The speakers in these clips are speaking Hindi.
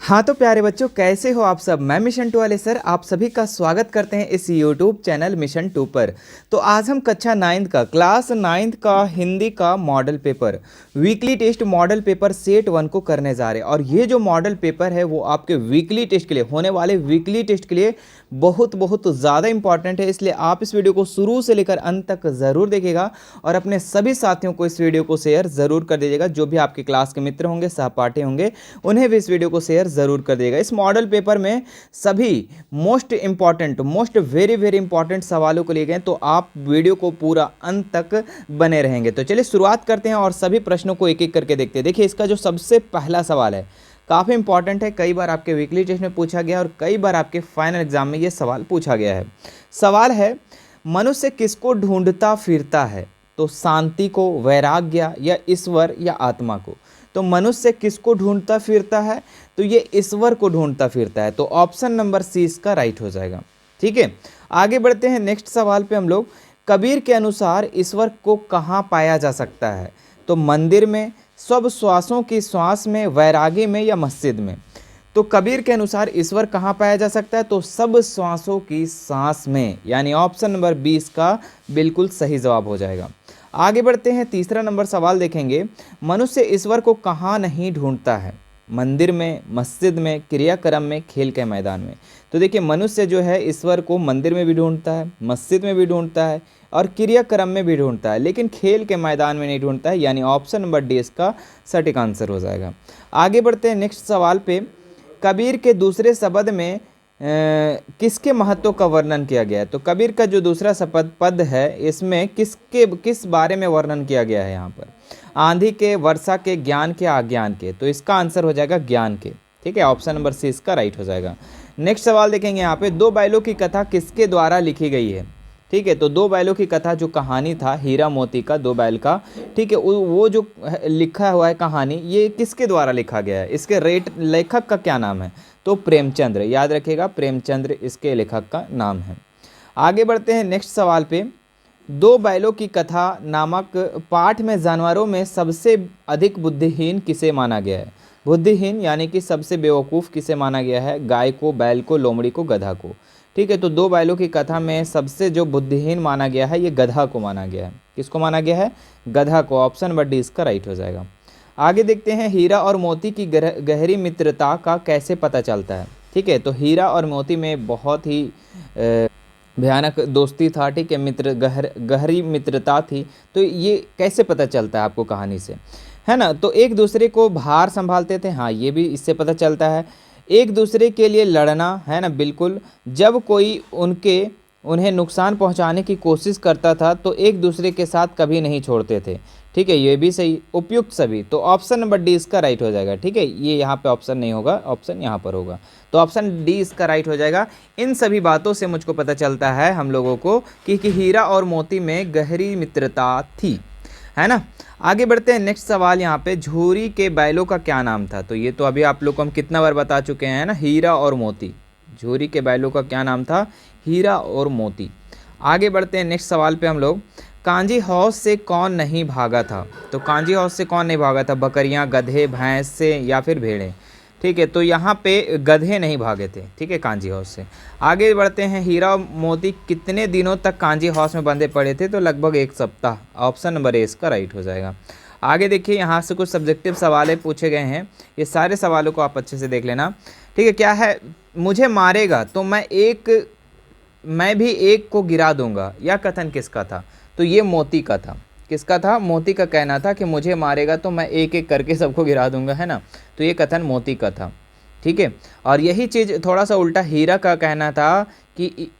हाँ तो प्यारे बच्चों, कैसे हो आप सब। मैं मिशन 2 वाले सर आप सभी का स्वागत करते हैं इस यूट्यूब चैनल मिशन 2 पर। तो आज हम कक्षा 9 का क्लास 9 का हिंदी का model paper weekly test model paper set 1 को करने जा रहे हैं। और ये जो मॉडल पेपर है वो आपके वीकली टेस्ट के लिए होने वाले वीकली टेस्ट के लिए बहुत बहुत ज़्यादा इंपॉर्टेंट है। इसलिए आप इस वीडियो को शुरू से लेकर अंत तक ज़रूर देखिएगा और अपने सभी साथियों को इस वीडियो को शेयर ज़रूर कर दीजिएगा। जो भी आपके क्लास के मित्र होंगे, सहपाठी होंगे, उन्हें भी इस वीडियो को शेयर ज़रूर कर देगा। इस मॉडल पेपर में सभी मोस्ट वेरी वेरी इंपॉर्टेंट सवालों को लिए गए, तो आप वीडियो को पूरा अंत तक बने रहेंगे। तो चलिए शुरुआत करते हैं और सभी प्रश्नों को एक एक करके देखते हैं। देखिए, इसका जो सबसे पहला सवाल है काफ़ी इंपॉर्टेंट है। कई बार आपके वीकली टेस्ट में पूछा गया और कई बार आपके फाइनल एग्जाम में ये सवाल पूछा गया है। सवाल है, मनुष्य किसको ढूंढता फिरता है? तो शांति को, वैराग्य या ईश्वर या आत्मा को। तो मनुष्य किसको ढूंढता फिरता है? तो ये ईश्वर को ढूंढता फिरता है। तो ऑप्शन नंबर सी इसका राइट हो जाएगा। ठीक है, आगे बढ़ते हैं नेक्स्ट सवाल पे हम लोग। कबीर के अनुसार ईश्वर को कहाँ पाया जा सकता है? तो मंदिर में, सब श्वासों की श्वास में, वैरागी में या मस्जिद में। तो कबीर के अनुसार ईश्वर कहाँ पाया जा सकता है? तो सब श्वासों की सांस में, यानी ऑप्शन नंबर 20 का बिल्कुल सही जवाब हो जाएगा। आगे बढ़ते हैं, तीसरा नंबर सवाल देखेंगे। मनुष्य ईश्वर को कहाँ नहीं ढूंढता है? मंदिर में, मस्जिद में, क्रियाक्रम में, खेल के मैदान में। तो देखिए, मनुष्य जो है ईश्वर को मंदिर में भी ढूंढता है, मस्जिद में भी ढूंढता है और क्रियाक्रम में भी ढूंढता है, लेकिन खेल के मैदान में नहीं ढूंढता है, यानी ऑप्शन नंबर डी इसका सटीक आंसर हो जाएगा। आगे बढ़ते हैं नेक्स्ट सवाल पे। कबीर के दूसरे शब्द में किसके महत्व का वर्णन किया गया है? तो कबीर का जो दूसरा शब्द पद है इसमें किस बारे में वर्णन किया गया है? यहाँ पर आंधी के, वर्षा के, ज्ञान के, अज्ञान के। तो इसका आंसर हो जाएगा ज्ञान के। ठीक है, ऑप्शन नंबर सी इसका राइट हो जाएगा। नेक्स्ट सवाल देखेंगे यहाँ पे, दो बैलों की कथा किसके द्वारा लिखी गई है? ठीक है, तो दो बैलों की कथा जो कहानी था हीरा मोती का, दो बैल का, ठीक है, वो जो लिखा हुआ है कहानी, ये किसके द्वारा लिखा गया है? इसके लेखक का क्या नाम है? तो प्रेमचंद्र, याद रखिएगा, प्रेमचंद्र इसके लेखक का नाम है। आगे बढ़ते हैं नेक्स्ट सवाल पे। दो बैलों की कथा नामक पाठ में जानवरों में सबसे अधिक बुद्धिहीन किसे माना गया है? बुद्धिहीन यानी कि सबसे बेवकूफ़ किसे माना गया है? गाय को, बैल को, लोमड़ी को, गधा को। ठीक है, तो दो बैलों की कथा में सबसे जो बुद्धिहीन माना गया है ये गधा को माना गया है। किसको माना गया है? गधा को। ऑप्शन नंबर डी इसका राइट हो जाएगा। आगे देखते हैं, हीरा और मोती की गहरी मित्रता का कैसे पता चलता है? ठीक है, तो हीरा और मोती में बहुत ही भयानक दोस्ती था। ठीक है, गहरी मित्रता थी। तो ये कैसे पता चलता है आपको कहानी से, है ना? तो एक दूसरे को भार संभालते थे, हाँ, ये भी इससे पता चलता है। एक दूसरे के लिए लड़ना, है ना, बिल्कुल। जब कोई उन्हें नुकसान पहुंचाने की कोशिश करता था तो एक दूसरे के साथ कभी नहीं छोड़ते थे। ठीक है, ये भी सही, उपयुक्त सभी। तो ऑप्शन नंबर डी इसका राइट हो जाएगा। ठीक है, ये यहाँ पे ऑप्शन नहीं होगा, ऑप्शन यहाँ पर होगा। तो ऑप्शन डी इसका राइट हो जाएगा। इन सभी बातों से मुझको पता चलता है हम लोगों को कि हीरा और मोती में गहरी मित्रता थी, है ना। आगे बढ़ते हैं नेक्स्ट सवाल यहाँ पे, झूरी के बैलों का क्या नाम था? तो ये तो अभी आप लोग को हम कितना बार बता चुके हैं ना, हीरा और मोती। झूरी के बैलों का क्या नाम था? हीरा और मोती। आगे बढ़ते हैं नेक्स्ट सवाल पे हम लोग। कांजी हौज से कौन नहीं भागा था? तो कांजी हौज से कौन नहीं भागा था? बकरियां, गधे, भैंस से या फिर भेड़ें। ठीक है, तो यहाँ पे गधे नहीं भागे थे। ठीक है, कांजी हाउस से। आगे बढ़ते हैं, हीरा और मोती कितने दिनों तक कांजी हाउस में बंधे पड़े थे? तो लगभग एक सप्ताह। ऑप्शन नंबर ए इसका राइट हो जाएगा। आगे देखिए, यहाँ से कुछ सब्जेक्टिव सवाल पूछे गए हैं, ये सारे सवालों को आप अच्छे से देख लेना। ठीक है, क्या है? मुझे मारेगा तो मैं भी एक को गिरा दूंगा, यह कथन किसका था? तो ये मोती का था। किसका था? मोती का कहना था कि मुझे मारेगा तो मैं एक एक करके सबको गिरा दूंगा, है ना। तो ये कथन मोती का था। ठीक है, और यही चीज़ थोड़ा सा उल्टा हीरा का कहना था कि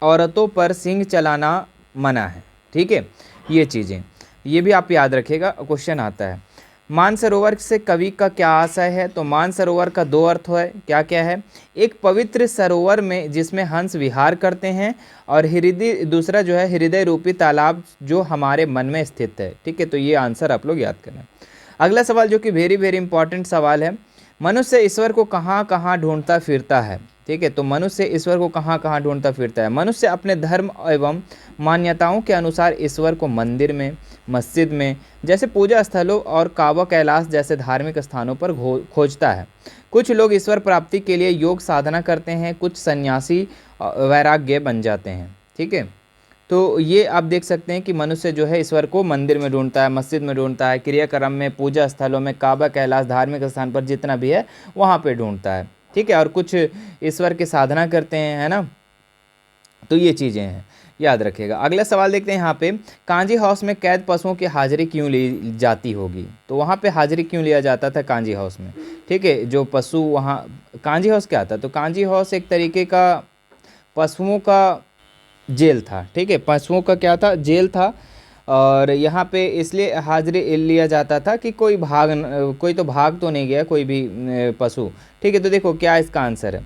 औरतों पर सिंह चलाना मना है। ठीक है, ये चीज़ें ये भी आप याद रखिएगा, क्वेश्चन आता है। मानसरोवर से कवि का क्या आशय है? तो मानसरोवर का दो अर्थ है, क्या क्या है? एक पवित्र सरोवर में जिसमें हंस विहार करते हैं, और दूसरा जो है हृदय रूपी तालाब जो हमारे मन में स्थित है। ठीक है, तो ये आंसर आप लोग याद करना। अगला सवाल जो कि वेरी वेरी इंपॉर्टेंट सवाल है, मनुष्य ईश्वर को कहाँ कहाँ ढूंढता फिरता है? ठीक है, तो मनुष्य ईश्वर को कहाँ कहाँ ढूंढता फिरता है? मनुष्य अपने धर्म एवं मान्यताओं के अनुसार ईश्वर को मंदिर में, मस्जिद में, जैसे पूजा स्थलों और काबा कैलाश जैसे धार्मिक स्थानों पर खोजता है। कुछ लोग ईश्वर प्राप्ति के लिए योग साधना करते हैं, कुछ सन्यासी वैराग्य बन जाते हैं। ठीक है, तो ये आप देख सकते हैं कि मनुष्य जो है ईश्वर को मंदिर में ढूंढता है, मस्जिद में ढूंढता है, क्रियाक्रम में, पूजा स्थलों में, काबा कैलाश धार्मिक स्थान पर जितना भी है वहाँ पे ढूंढता है। ठीक है, और कुछ ईश्वर की साधना करते हैं, है ना। तो ये चीज़ें हैं, याद रखिएगा। अगला सवाल देखते हैं यहाँ पे, कांजी हाउस में कैद पशुओं की हाजिरी क्यों ली जाती होगी? तो वहाँ पे हाजिरी क्यों लिया जाता था कांजी हाउस में? ठीक है, जो पशु वहाँ, कांजी हाउस क्या था? तो कांजी हाउस एक तरीके का पशुओं का जेल था। ठीक है, पशुओं का क्या था? जेल था। और यहाँ पे इसलिए हाजिरी लिया जाता था कि कोई तो भाग तो नहीं गया कोई भी पशु। ठीक है, तो देखो क्या इसका आंसर है।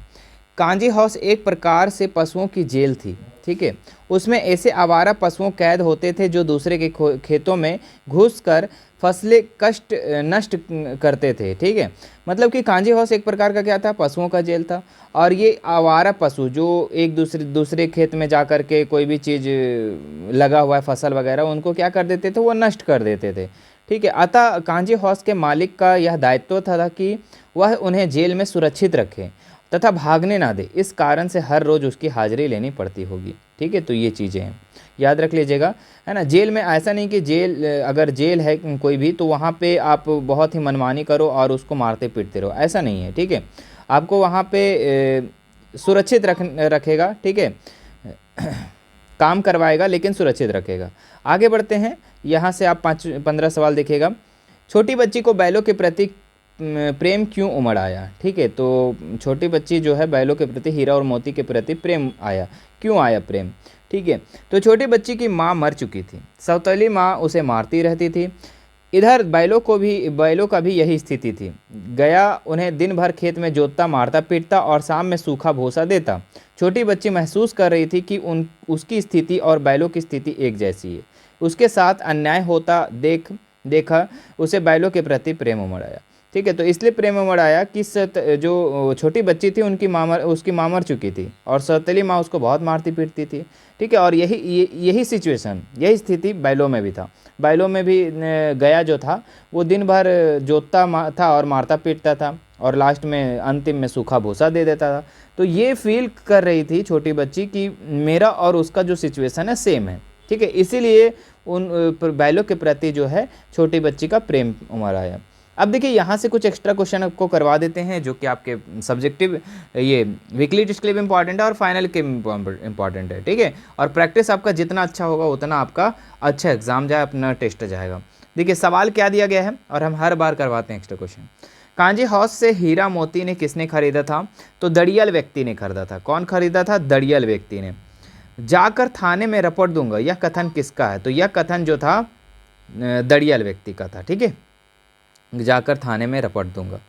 कांजी हाउस एक प्रकार से पशुओं की जेल थी। ठीक है, उसमें ऐसे आवारा पशुओं कैद होते थे जो दूसरे के खेतों में घुसकर फसलें नष्ट करते थे। ठीक है, मतलब कि कांजी हाउस एक प्रकार का क्या था? पशुओं का जेल था। और ये आवारा पशु जो एक दूसरे खेत में जा कर के कोई भी चीज़ लगा हुआ है फसल वगैरह, उनको क्या कर देते थे? वो नष्ट कर देते थे। ठीक है, अतः कांजी हाउस के मालिक का यह दायित्व था कि वह उन्हें जेल में सुरक्षित रखे तथा भागने ना दे। इस कारण से हर रोज़ उसकी हाजिरी लेनी पड़ती होगी। ठीक है, तो ये चीज़ें हैं, याद रख लीजिएगा, है ना। जेल में ऐसा नहीं कि अगर जेल है कोई भी तो वहाँ पे आप बहुत ही मनमानी करो और उसको मारते पीटते रहो, ऐसा नहीं है। ठीक है, आपको वहाँ पे सुरक्षित रखेगा। ठीक है, काम करवाएगा लेकिन सुरक्षित रखेगा। आगे बढ़ते हैं, यहाँ से आप 15 सवाल देखिएगा। छोटी बच्ची को बैलों के प्रति प्रेम क्यों उमड़ आया? ठीक है, तो छोटी बच्ची जो है बैलों के प्रति, हीरा और मोती के प्रति प्रेम आया। क्यों आया प्रेम? ठीक है, तो छोटी बच्ची की माँ मर चुकी थी, सौतेली माँ उसे मारती रहती थी। इधर बैलों का भी यही स्थिति थी। गया उन्हें दिन भर खेत में जोतता, मारता पीटता और शाम में सूखा भूसा देता। छोटी बच्ची महसूस कर रही थी कि उसकी स्थिति और बैलों की स्थिति एक जैसी है। उसके साथ अन्याय होता देखा उसे बैलों के प्रति प्रेम उमड़ आया। ठीक है, तो इसलिए प्रेम उमड़ आया कि जो छोटी बच्ची थी उसकी माँ मर चुकी थी और सौतेली माँ उसको बहुत मारती पीटती थी। ठीक है, और यही सिचुएशन, यही स्थिति बैलों में भी था। बैलों में भी गया जो था वो दिन भर जोतता था और मारता पीटता था और लास्ट में अंतिम में सूखा भूसा दे देता था। तो ये फील कर रही थी छोटी बच्ची कि मेरा और उसका जो सिचुएशन है सेम है। ठीक है, इसीलिए उन बैलों के प्रति जो है छोटी बच्ची का प्रेम उमड़ आया। अब देखिए यहाँ से कुछ एक्स्ट्रा क्वेश्चन आपको करवा देते हैं जो कि आपके सब्जेक्टिव, ये वीकली टेस्ट के लिए भी इंपॉर्टेंट है और फाइनल के इंपॉर्टेंट है। ठीक है, और प्रैक्टिस आपका जितना अच्छा होगा उतना आपका अच्छा एग्जाम जाए, अपना टेस्ट जाएगा। देखिए सवाल क्या दिया गया है और हम हर बार करवाते हैं एक्स्ट्रा क्वेश्चन। कांजी हाउस से हीरा मोती ने किसने खरीदा था? तो दड़ियल व्यक्ति ने खरीदा था। कौन खरीदा था? दड़ियल व्यक्ति ने। जाकर थाने में रिपोर्ट दूंगा, यह कथन किसका है? तो यह कथन जो था दड़ियल व्यक्ति का था। ठीक है, जाकर थाने में रिपोर्ट दूंगा।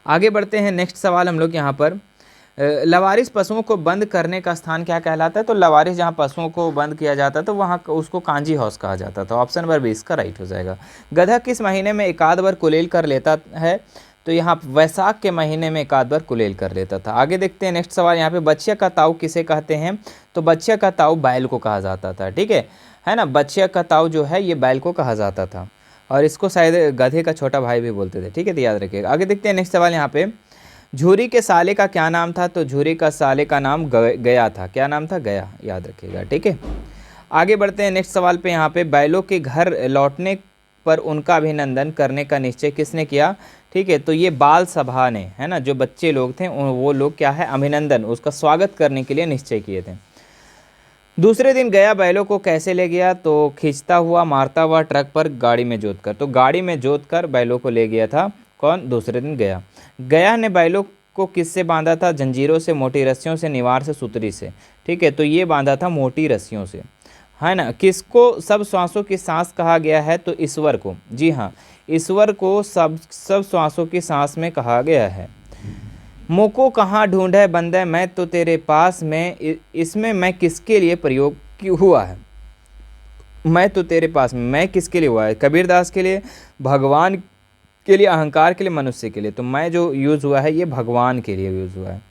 आगे बढ़ते हैं, नेक्स्ट सवाल हम लोग यहाँ पर, लवारिस पशुओं को बंद करने का स्थान क्या कहलाता है? तो लवारिस जहाँ पशुओं को बंद किया जाता है तो वहाँ उसको कांजी हाउस कहा जाता था। ऑप्शन नंबर 20 का राइट हो जाएगा। गधा किस महीने में एकाध बार कुलेल कर लेता है? तो यहाँ वैशाख के महीने में एकाध बार कुलेल कर लेता था। आगे देखते हैं नेक्स्ट सवाल यहाँ पे, बछिया का ताऊ किसे कहते हैं? तो बछिया का ताऊ बैल को कहा जाता था। ठीक है ना, बछिया का ताऊ जो है ये बैल को कहा जाता था और इसको शायद गधे का छोटा भाई भी बोलते थे। ठीक है, तो याद रखिएगा। आगे देखते हैं नेक्स्ट सवाल यहाँ पे, झूरी के साले का क्या नाम था? तो झूरी का साले का नाम गया था। क्या नाम था? गया, याद रखिएगा। ठीक है, आगे बढ़ते हैं नेक्स्ट सवाल पे, यहाँ पे बैलों के घर लौटने पर उनका अभिनंदन करने का निश्चय किसने किया? ठीक है, तो ये बाल सभा ने, है ना, जो बच्चे लोग थे वो लोग क्या है, अभिनंदन, उसका स्वागत करने के लिए निश्चय किए थे। दूसरे दिन गया बैलों को कैसे ले गया? तो खींचता हुआ, मारता हुआ, ट्रक पर, गाड़ी में जोतकर। तो गाड़ी में जोतकर बैलों को ले गया था। कौन? दूसरे दिन गया ने बैलों को किससे बांधा था? जंजीरों से, मोटी रस्सियों से, निवार से, सुतरी से। ठीक है, तो ये बांधा था मोटी रस्सियों से, है ना। किसको सब श्वासों की सांस कहा गया है? तो ईश्वर को। जी हाँ, ईश्वर को सब श्वासों की सांस में कहा गया है। मोको कहाँ ढूंढे बंदे मैं तो तेरे पास में, इसमें मैं किसके लिए प्रयोग क्यों हुआ है? मैं तो तेरे पास में, मैं किसके लिए हुआ है? कबीरदास के लिए, भगवान के लिए, अहंकार के लिए, मनुष्य के लिए। तो मैं जो यूज़ हुआ है ये भगवान के लिए यूज़ हुआ है।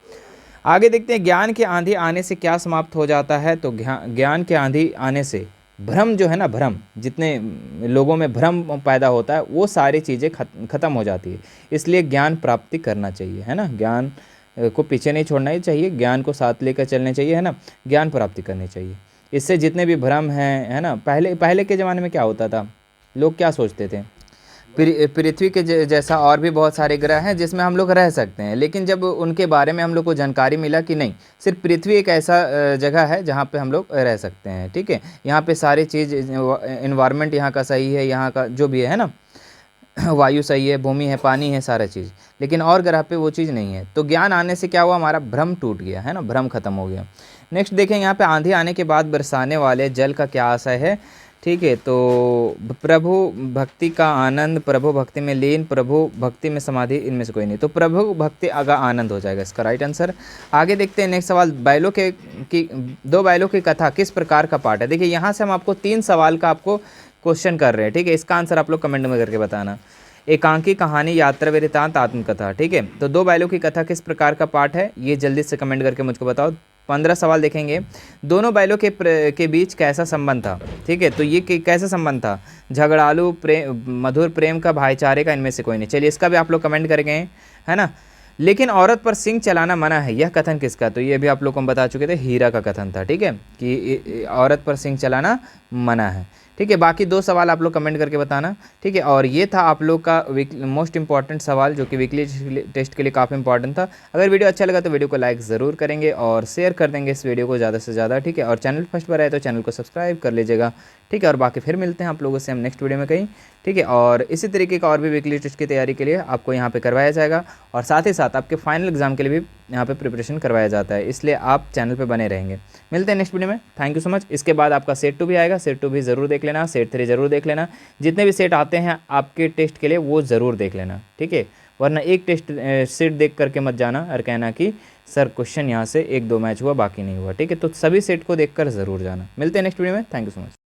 आगे देखते हैं, ज्ञान की आंधी आने से क्या समाप्त हो जाता है? तो ज्ञान की आंधी आने से भ्रम जो है ना, भ्रम, जितने लोगों में भ्रम पैदा होता है वो सारी चीज़ें ख़त्म हो जाती है। इसलिए ज्ञान प्राप्ति करना चाहिए, है ना, ज्ञान को पीछे नहीं छोड़ना ही चाहिए, ज्ञान को साथ लेकर चलने चाहिए, है ना, ज्ञान प्राप्ति करनी चाहिए। इससे जितने भी भ्रम हैं, है ना, पहले पहले के ज़माने में क्या होता था, लोग क्या सोचते थे, पृथ्वी के जैसा और भी बहुत सारे ग्रह हैं जिसमें हम लोग रह सकते हैं, लेकिन जब उनके बारे में हम लोग को जानकारी मिला कि नहीं, सिर्फ पृथ्वी एक ऐसा जगह है जहाँ पे हम लोग रह सकते हैं, ठीक है, यहाँ पे सारी चीज़, इन्वायरमेंट यहाँ का सही है, यहाँ का जो भी है ना, वायु सही है, भूमि है, पानी है, सारा चीज़, लेकिन और ग्रह पे वो चीज़ नहीं है। तो ज्ञान आने से क्या हुआ, हमारा भ्रम टूट गया, है ना, भ्रम खत्म हो गया। नेक्स्ट देखें, यहाँ पे आंधी आने के बाद बरसाने वाले जल का क्या आशय है, ठीक है, तो प्रभु भक्ति का आनंद, प्रभु भक्ति में लीन, प्रभु भक्ति में समाधि, इनमें से कोई नहीं, तो प्रभु भक्ति आगा आनंद हो जाएगा इसका राइट आंसर। आगे देखते हैं नेक्स्ट सवाल, बैलों के की 2 बैलों की कथा किस प्रकार का पाठ है। देखिए यहाँ से हम आपको 3 सवाल का आपको क्वेश्चन कर रहे हैं, ठीक है, इसका आंसर आप लोग कमेंट में करके बताना। एकांकी कहानी, यात्रा वृत्तांत, आत्मकथा, ठीक है, तो 2 बैलों की कथा किस प्रकार का पाठ है, ये जल्दी से कमेंट करके मुझको बताओ। 15 सवाल देखेंगे। दोनों बैलों के बीच कैसा संबंध था, ठीक है, तो ये कैसा संबंध था, झगड़ालू प्रेम, मधुर प्रेम का, भाईचारे का, इनमें से कोई नहीं। चलिए इसका भी आप लोग कमेंट करेंगे, है ना। लेकिन औरत पर सिंग चलाना मना है, यह कथन किसका, तो ये भी आप लोग को हम बता चुके थे, हीरा का कथन था, ठीक है, कि औरत पर सिंग चलाना मना है, ठीक है। बाकी 2 सवाल आप लोग कमेंट करके बताना, ठीक है। और ये था आप लोग का मोस्ट इंपॉर्टेंट सवाल जो कि वीकली टेस्ट के लिए काफ़ी इंपॉर्टेंट था। अगर वीडियो अच्छा लगा तो वीडियो को लाइक ज़रूर करेंगे और शेयर कर देंगे इस वीडियो को ज़्यादा से ज़्यादा, ठीक है। और चैनल फर्स्ट पर आए तो चैनल को सब्सक्राइब कर लीजिएगा, ठीक है। और बाकी फिर मिलते हैं आप लोगों से हम नेक्स्ट वीडियो में कहीं, ठीक है। और इसी तरीके का और भी वीकली टेस्ट की तैयारी के लिए आपको यहाँ पे करवाया जाएगा, और साथ ही साथ आपके फाइनल एग्जाम के लिए भी यहाँ पे प्रिपरेशन करवाया जाता है, इसलिए आप चैनल पे बने रहेंगे। मिलते हैं नेक्स्ट वीडियो में, थैंक यू सो मच। इसके बाद आपका सेट 2 भी आएगा, सेट 2 भी ज़रूर देख लेना, सेट 3 ज़रूर देख लेना, जितने भी सेट आते हैं आपके टेस्ट के लिए वो ज़रूर देख लेना, ठीक है। वरना एक टेस्ट सेट देख करके मत जाना और कहना कि सर क्वेश्चन यहाँ से 1-2 मैच हुआ बाकी नहीं हुआ, ठीक है। तो सभी सेट को देख कर ज़रूर जाना। मिलते हैं नेक्स्ट वीडियो में, थैंक यू सो मच।